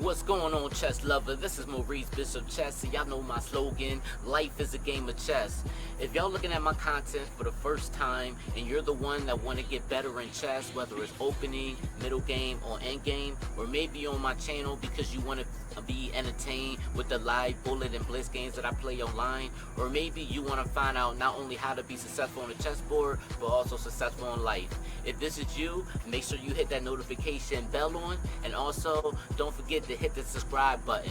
What's going on, chess lover? This is Maurice Bishop Chess, and y'all know my slogan, life is a game of chess. If y'all looking at my content for the first time, and you're the one that want to get better in chess, whether it's opening, middle game, or end game, or maybe on my channel because you want to be entertained with the live bullet and blitz games that I play online, or maybe you want to find out not only how to be successful on the chessboard, but also successful in life. If this is you, make sure you hit that notification bell on, and also don't forget to hit the subscribe button.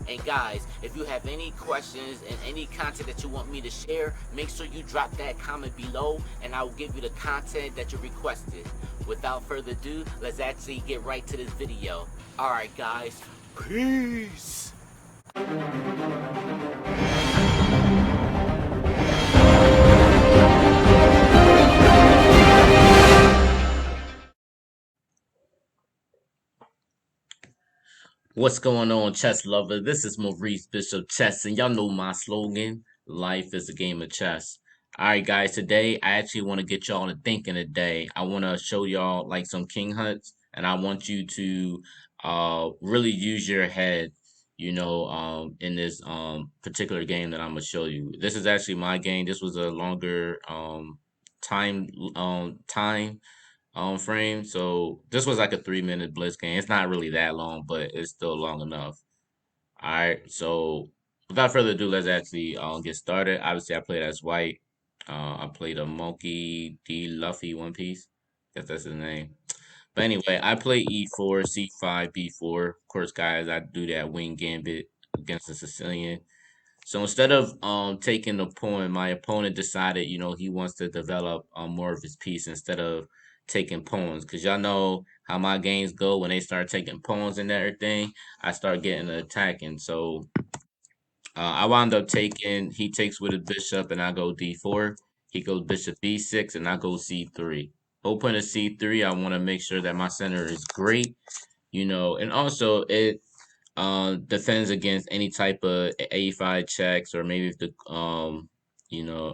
And guys, if you have any questions and any content that you want me to share, make sure you drop that comment below and I will give you the content that you requested. Without further ado, let's actually get right to this video. Alright guys, peace! What's going on, chess lover? This is Maurice Bishop Chess, and y'all know my slogan, life is a game of chess. Alright guys, today I actually want to get y'all to thinking today. I want to show y'all like some king hunts, and I want you to really use your head, in this particular game that I'm going to show you. This is actually my game. This was a longer time frame. So this was like a 3-minute blitz game. It's not really that long, but it's still long enough. All right. So without further ado, let's actually get started. Obviously, I played as white. I played a Monkeydluffyonepiece. Guess that's his name. But anyway, I play E4, C5, B4. Of course, guys, I do that wing gambit against the Sicilian. So instead of taking the pawn, my opponent decided, he wants to develop more of his piece instead of taking pawns. Because y'all know how my games go when they start taking pawns and everything, I start getting attacking. So I wound up taking, he takes with his bishop and I go D4. He goes bishop B6 and I go C3. Open to C3, I want to make sure that my center is great, and also it defends against any type of A5 checks, or maybe if the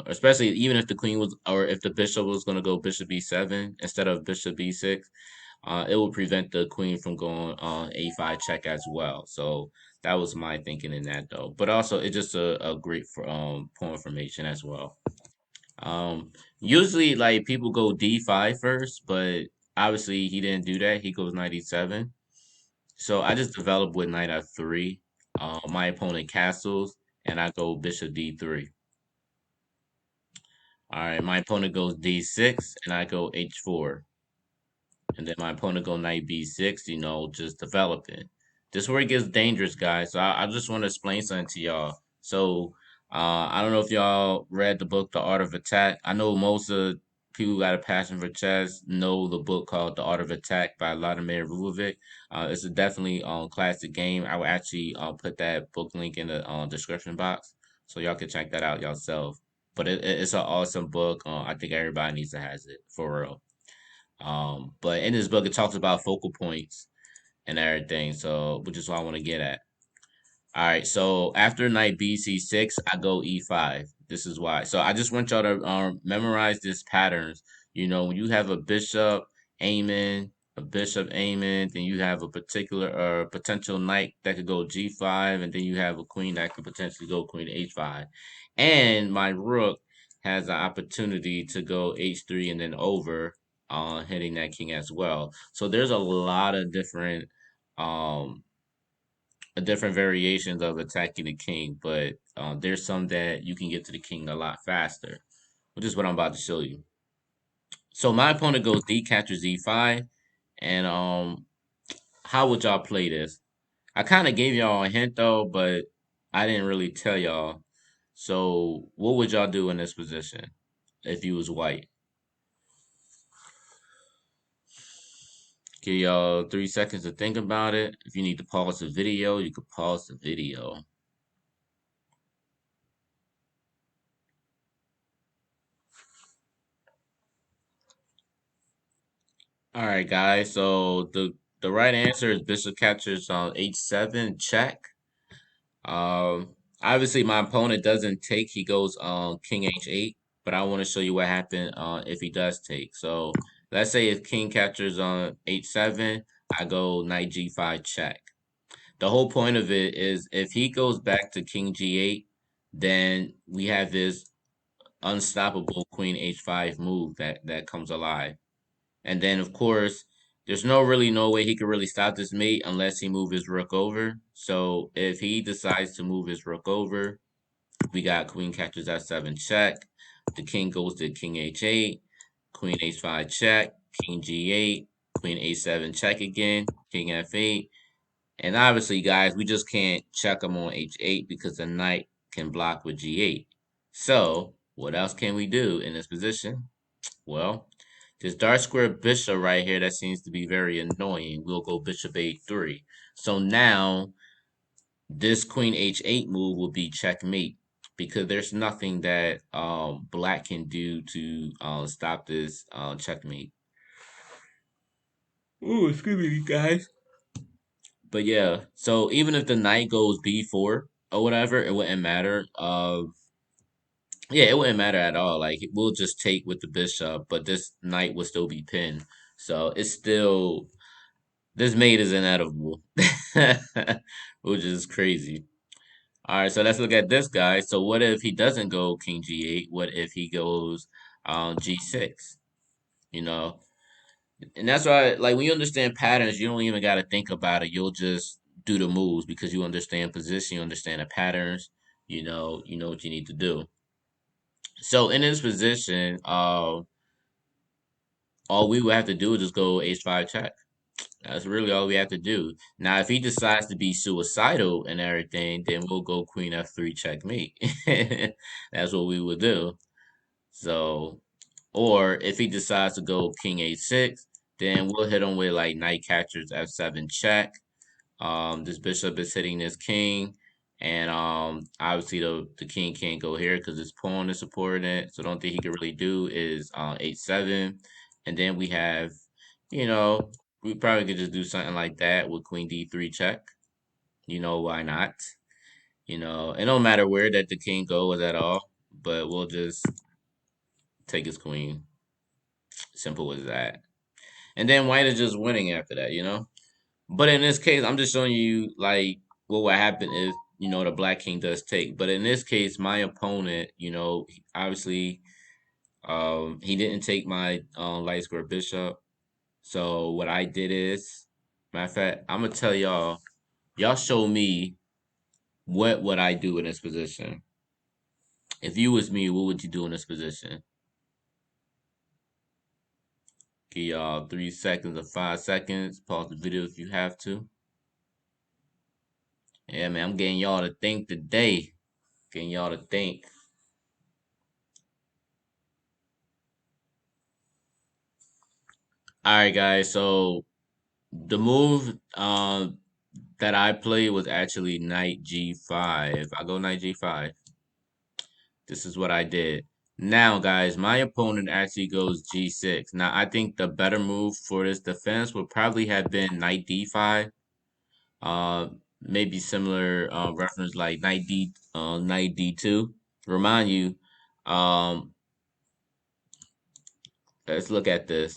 especially even if the queen was, or if the bishop was going to go bishop B7 instead of bishop B6, it will prevent the queen from going on A5 check as well. So that was my thinking in that though. But also it's just a great for pawn formation as well. Usually like people go D5 first, but obviously he didn't do that. He goes knight E7. So I just develop with knight F3. My opponent castles, and I go bishop D3. All right, my opponent goes D6, and I go H4. And then my opponent go knight B6, just developing. This is where it gets dangerous, guys. So I just want to explain something to y'all. So I don't know if y'all read the book, The Art of Attack. I know most of people who got a passion for chess know the book called The Art of Attack by Vladimir Rulovic. It's a definitely classic game. I will actually put that book link in the description box so y'all can check that out yourself. But it's an awesome book. I think everybody needs to have it for real. But in this book, it talks about focal points and everything. So, which is what I want to get at. All right. So after knight BC6, I go E5. This is why. So I just want y'all to memorize this patterns. When you have a bishop aiming, then you have a particular potential knight that could go G5, and then you have a queen that could potentially go queen H5, and my rook has the opportunity to go H3 and then over, hitting that king as well. So there's a lot of different variations of attacking the king, but there's some that you can get to the king a lot faster, which is what I'm about to show you. So my opponent goes D captures E5, and how would y'all play this? I kind of gave y'all a hint though, but I didn't really tell y'all. So what would y'all do in this position if you was white? Give y'all 3 seconds to think about it. If you need to pause the video, you can pause the video. All right, guys. So the right answer is bishop captures on H7 check. Obviously my opponent doesn't take. He goes on King H8, but I want to show you what happened if he does take. So let's say if king captures on H7, I go knight G5 check. the whole point of it is if he goes back to King G8, then we have this unstoppable Queen H5 move that comes alive. And then of course, there's no way he could really stop this mate unless he move his rook over. So if he decides to move his rook over, we got Queen catches F7 check. The king goes to King H8, Queen H5 check, King G8, Queen A7 check again, King F8. And obviously, guys, we just can't check him on H8 because the knight can block with G8. So, what else can we do in this position? Well, this dark square bishop right here that seems to be very annoying. We'll go bishop A3. So now this queen H8 move will be checkmate because there's nothing that black can do to stop this checkmate. Ooh, excuse me, guys. But yeah, so even if the knight goes B4 or whatever, it wouldn't matter. Yeah, it wouldn't matter at all. Like we'll just take with the bishop, but this knight will still be pinned. So it's still this mate is inedible, which is crazy. All right, so let's look at this guy. So what if he doesn't go King G8? What if he goes G6? You know, and that's why, like, when you understand patterns, you don't even got to think about it. You'll just do the moves because you understand position, you understand the patterns. You know what you need to do. So in this position, all we would have to do is just go H5 check. That's really all we have to do. Now, if he decides to be suicidal and everything, then we'll go Queen F3 checkmate. That's what we would do. So, or if he decides to go King A6, then we'll hit him with like Knight catchers F7 check. This bishop is hitting this king, and obviously the king can't go here because his pawn is supporting it. So the only thing he can really do is H7, and then we have, you know, we probably could just do something like that with Queen D3 check. You know, why not? You know, it don't matter where that the king goes at all, but we'll just take his queen. Simple as that. And then white is just winning after that, you know? But in this case, I'm just showing you like what would happen if, the black king does take. But in this case, my opponent, obviously he didn't take my light square bishop. So what I did is, matter of fact, I'm gonna tell y'all show me what would I do in this position. If you was me, what would you do in this position? Give y'all 3 seconds or 5 seconds. Pause the video if you have to. Yeah, man, I'm getting y'all to think today. Getting y'all to think. All right, guys. So the move that I played was actually knight G5. I go knight G5. This is what I did. Now, guys, my opponent actually goes G6. Now, I think the better move for this defense would probably have been knight D5. Maybe similar reference like knight D2. Remind you, um, let's look at this.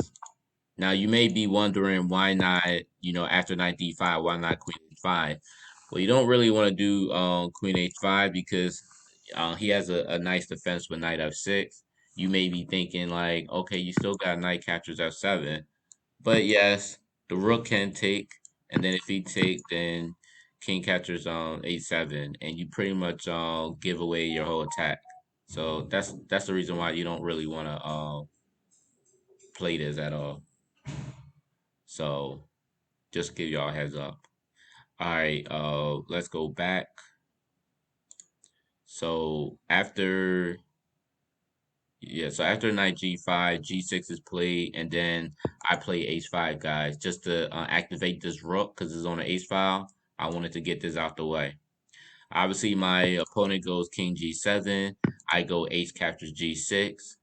Now you may be wondering why not, after knight d5, why not queen h5? Well, you don't really want to do queen h5 because he has a nice defense with knight f6. You may be thinking like, okay, you still got knight captures f7, but yes, the rook can take, and then if he take, then king captures h7, and you pretty much give away your whole attack. So that's the reason why you don't really want to play this at all. So just give y'all a heads up. All right, let's go back. So after knight g5, g6 is played, and then I play h5, guys, just to activate this rook because it's on the h file. I wanted to get this out the way. Obviously, my opponent goes king g7. I go h captures g6.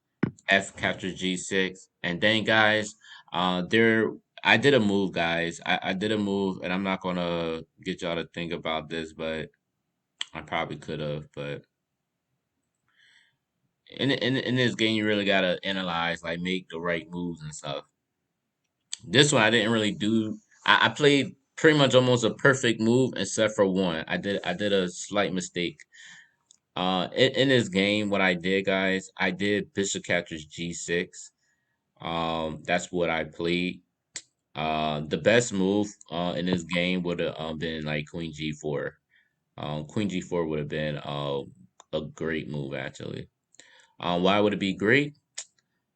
F captures G6. And then, guys, I did a move, guys. I did a move, and I'm not gonna get y'all to think about this, but I probably could have. But in this game, you really gotta analyze, like make the right moves and stuff. This one I didn't really do. I played pretty much almost a perfect move except for one. I did a slight mistake. In this game, what I did, guys, I did bishop captures G6. That's what I played. The best move in this game would have been like Queen G4. Queen G4 would have been a great move actually. Why would it be great?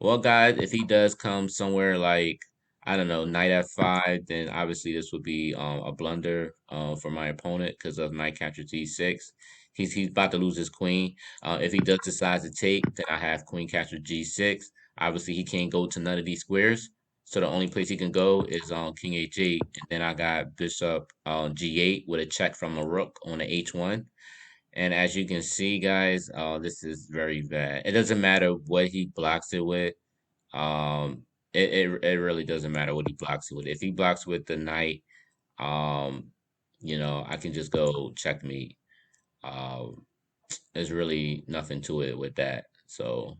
Well, guys, if he does come somewhere like, I don't know, knight f5, then obviously this would be a blunder for my opponent because of knight capture g6. He's about to lose his queen. If he does decide to take, then I have queen capture g6. Obviously, he can't go to none of these squares, so the only place he can go is on king h8, and then I got bishop g8 with a check from a rook on the h1. And as you can see, guys, this is very bad. It doesn't matter what he blocks it with. It really doesn't matter what he blocks it with. If he blocks with the knight, um, I can just go checkmate. Um, there's really nothing to it with that. So,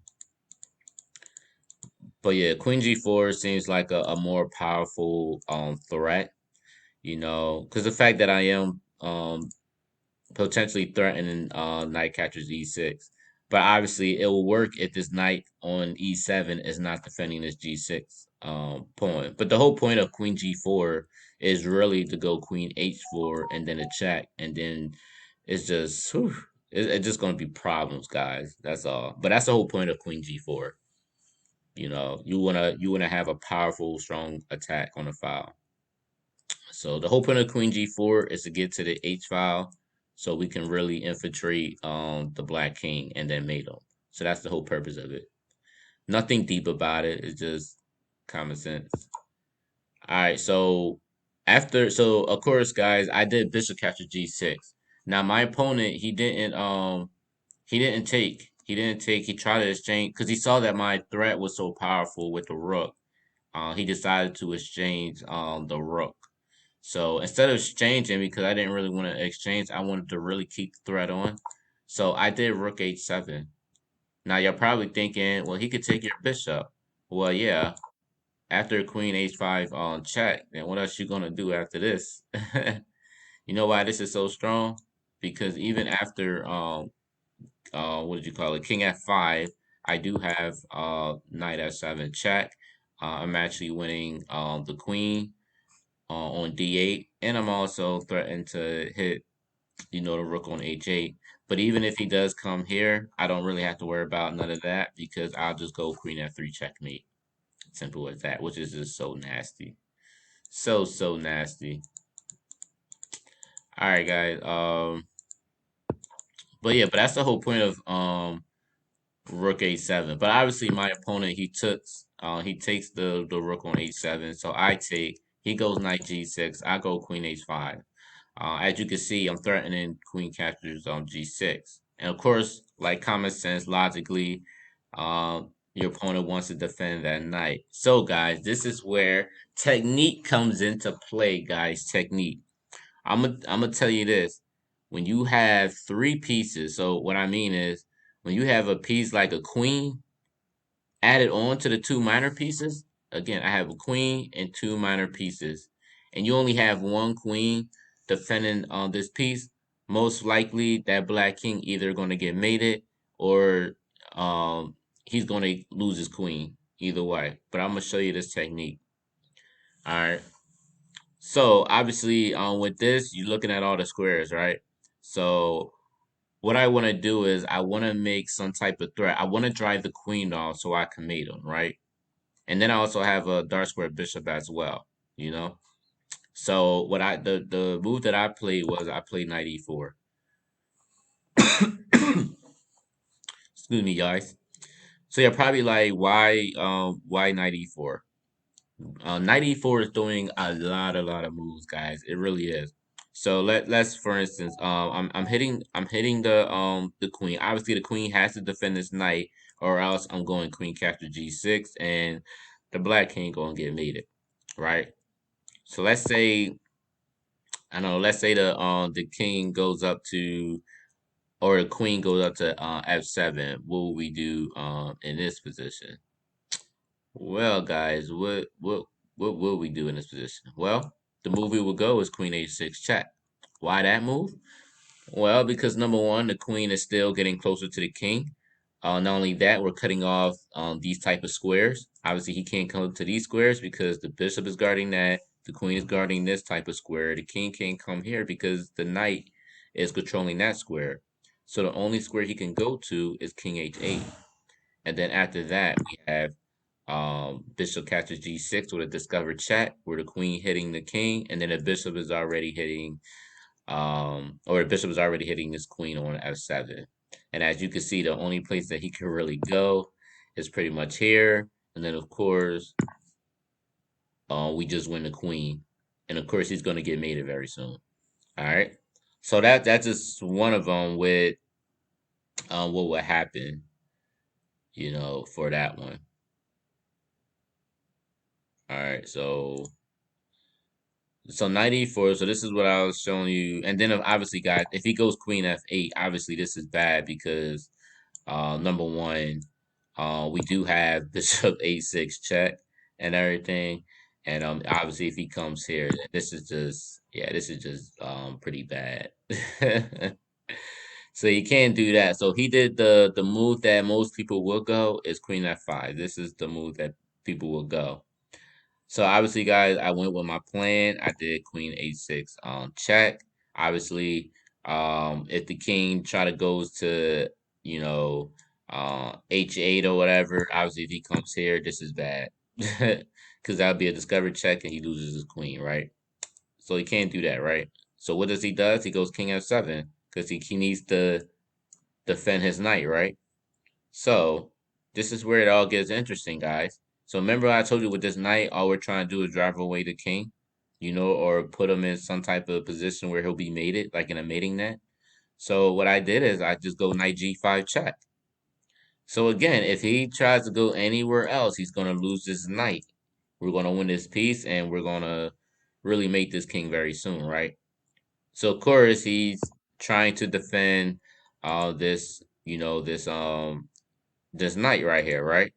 but yeah, Queen G4 seems like a more powerful threat. Because the fact that I am potentially threatening knight captures e6. But obviously, it will work if this knight on e7 is not defending this g6 pawn. But the whole point of queen g4 is really to go queen h4 and then a check, and then it's just it's just going to be problems, guys. That's all. But that's the whole point of queen g4. You wanna have a powerful, strong attack on the file. So the whole point of Queen G4 is to get to the H file so we can really infiltrate the Black King and then mate him. So that's the whole purpose of it. Nothing deep about it. It's just common sense. All right, so of course, guys, I did bishop capture G6. Now my opponent, he didn't take. He didn't take. He tried to exchange because he saw that my threat was so powerful with the rook. He decided to exchange the rook. So instead of exchanging, because I didn't really want to exchange, I wanted to really keep the threat on. So I did rook h7. Now you're probably thinking, well, he could take your bishop. Well, yeah. After queen h5 on check, then what else you gonna do after this? You know why this is so strong? Because even after what did you call it, king f5, I do have knight f7 check. I'm actually winning the queen on d8, and I'm also threatening to hit, the rook on h8. But even if he does come here, I don't really have to worry about none of that because I'll just go queen f3 checkmate. Simple as that, which is just so nasty. So nasty. All right, guys. But that's the whole point of rook h7. But obviously, my opponent he takes the rook on h7. So I take. He goes knight g6. I go queen h5. As you can see, I'm threatening queen captures on g6. And of course, like common sense, logically, your opponent wants to defend that knight. So, guys, this is where technique comes into play, guys. Technique. I'm gonna tell you this. When you have three pieces, so what I mean is when you have a piece like a queen added on to the two minor pieces, again, I have a queen and two minor pieces, and you only have one queen defending on this piece, most likely that black king either going to get mated or he's going to lose his queen either way. But I'm going to show you this technique. All right. So obviously, with this, you're looking at all the squares, right? So what I want to do is I want to make some type of threat. I want to drive the queen off so I can mate him, right? And then I also have a dark square bishop as well, you know? So what the move that I played was I played knight e4. Excuse me, guys. So you're probably like, why knight e4? Knight e4 is doing a lot of moves, guys. It really is. So let's for instance, I'm hitting the queen. Obviously, the queen has to defend this knight, or else I'm going queen capture g6, and the black king gonna get mated, right? So let's say I don't know. Let's say the king goes up to or the queen goes up to f7. What will we do in this position? Well, guys, what will we do in this position? Well. the move we would go is Queen H6 check. Why that move? Well, because number one, the queen is still getting closer to the king. Not only that, we're cutting off these type of squares. Obviously, he can't come to these squares because the bishop is guarding that. The queen is guarding this type of square. The king can't come here because the knight is controlling that square. So the only square he can go to is King H8. And then after that, we have bishop captures G6 with a discovered check, where the queen hitting the king, and then the bishop is already hitting or the bishop is already hitting this queen on F7. And as you can see, the only place that he can really go is pretty much here. And then, of course, we just win the queen. And, of course, he's going to get mated very soon. All right. So that's just one of them with what would happen, for that one. All right. So 94. So this is what I was showing you. And then obviously, guys, if he goes queen F8, obviously this is bad because number one, we do have Bishop H6 check and everything. And obviously if he comes here, this is just pretty bad. So you can't do that. So he did the move that most people will go is Queen F5. This is the move that people will go. So obviously, guys, I went with my plan. I did Queen H6 check. Obviously, if the king try to goes to H8 or whatever, obviously if he comes here, this is bad. Because that would be a discovered check and he loses his queen, right? So he can't do that, right? So what does he does? He goes King F7 because he needs to defend his knight, right? So this is where it all gets interesting, guys. So remember I told you with this knight, all we're trying to do is drive away the king, or put him in some type of position where he'll be mated, like in a mating net. So what I did is I just go knight G5 check. So again, if he tries to go anywhere else, he's going to lose this knight. We're going to win this piece, and we're going to really mate this king very soon, right? So of course he's trying to defend this, this knight right here, right?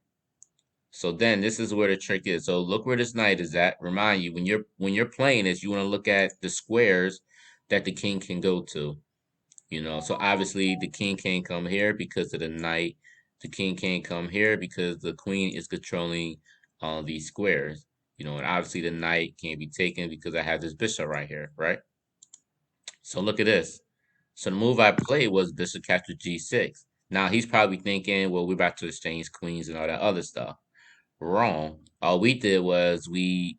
So then this is where the trick is. So look where this knight is at. Remind you, when you're playing this, you want to look at the squares that the king can go to. So obviously the king can't come here because of the knight. The king can't come here because the queen is controlling these squares. And obviously the knight can't be taken because I have this bishop right here, right? So look at this. So the move I played was bishop captures G6. Now he's probably thinking, well, we're about to exchange queens and all that other stuff. Wrong. All we did was we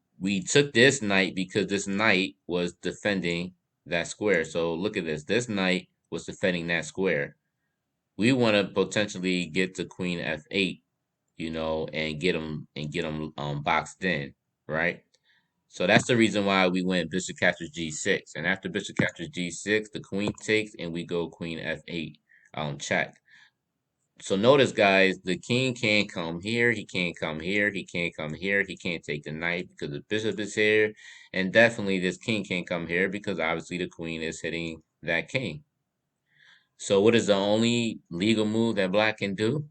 took this knight because this knight was defending that square. So look at this. This knight was defending that square. We want to potentially get to Queen F8, and get him boxed in, right? So that's the reason why we went bishop captures G6. And after bishop captures G6, the queen takes and we go Queen F8 check. So notice, guys, the king can't come here. He can't come here. He can't come here. He can't take the knight because the bishop is here. And definitely this king can't come here because obviously the queen is hitting that king. So what is the only legal move that black can do?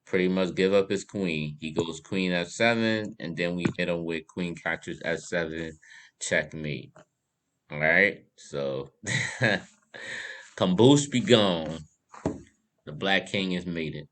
Pretty much give up his queen. He goes Queen F7, and then we hit him with Queen captures F7, checkmate. All right, so caboose be gone. The black king is mated.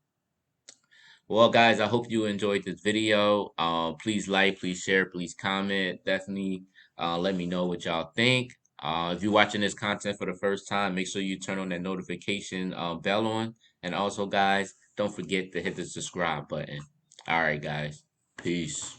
Well, guys, I hope you enjoyed this video. Please like, please share, please comment. Definitely let me know what y'all think. If you're watching this content for the first time, make sure you turn on that notification bell on. And also, guys, don't forget to hit the subscribe button. All right, guys. Peace.